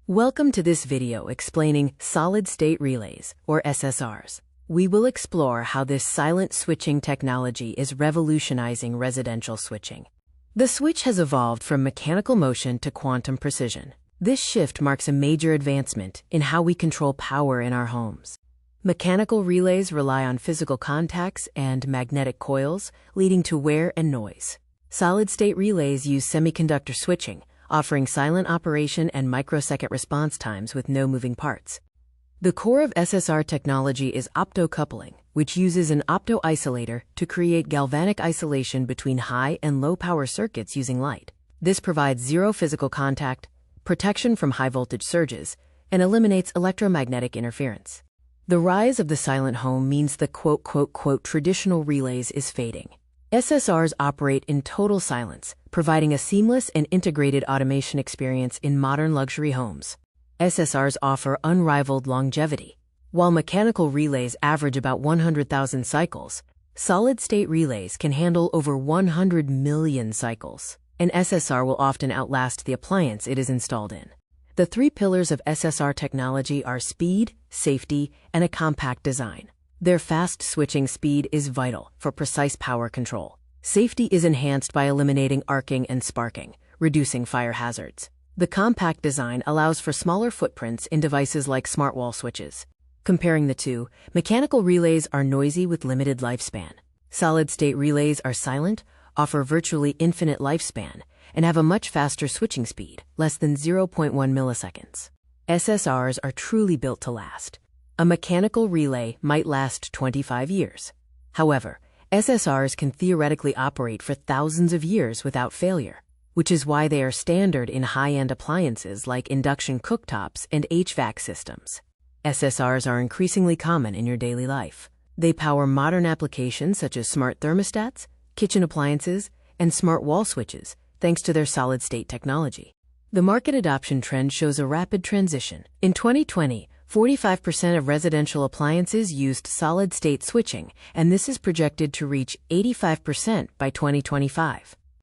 Welcome to this video explaining solid-state relays, or SSRs. We will explore how this silent switching technology is revolutionizing residential switching. The switch has evolved from mechanical motion to quantum precision. This shift marks a major advancement in how we control power in our homes. Mechanical relays rely on physical contacts and magnetic coils, leading to wear and noise. Solid-state relays use semiconductor switching, offering silent operation and microsecond response times with no moving parts. The core of SSR technology is optocoupling, which uses an opto-isolator to create galvanic isolation between high and low power circuits using light. This provides zero physical contact, protection from high voltage surges, and eliminates electromagnetic interference. The rise of the silent home means the traditional relays is fading. SSRs operate in total silence, providing a seamless and integrated automation experience in modern luxury homes. SSRs offer unrivaled longevity. While mechanical relays average about 100,000 cycles, solid-state relays can handle over 100 million cycles. An SSR will often outlast the appliance it is installed in. The three pillars of SSR technology are speed, safety, and a compact design. Their fast switching speed is vital for precise power control. Safety is enhanced by eliminating arcing and sparking, reducing fire hazards. The compact design allows for smaller footprints in devices like smart wall switches. Comparing the two, mechanical relays are noisy with limited lifespan. Solid-state relays are silent, offer virtually infinite lifespan, and have a much faster switching speed, less than 0.1 milliseconds. SSRs are truly built to last. A mechanical relay might last 25 years. However, SSRs can theoretically operate for thousands of years without failure, which is why they are standard in high-end appliances like induction cooktops and HVAC systems. SSRs are increasingly common in your daily life. They power modern applications such as smart thermostats, kitchen appliances, and smart wall switches, thanks to their solid-state technology. The market adoption trend shows a rapid transition. In 2020, 45% of residential appliances used solid-state switching, and this is projected to reach 85% by 2025.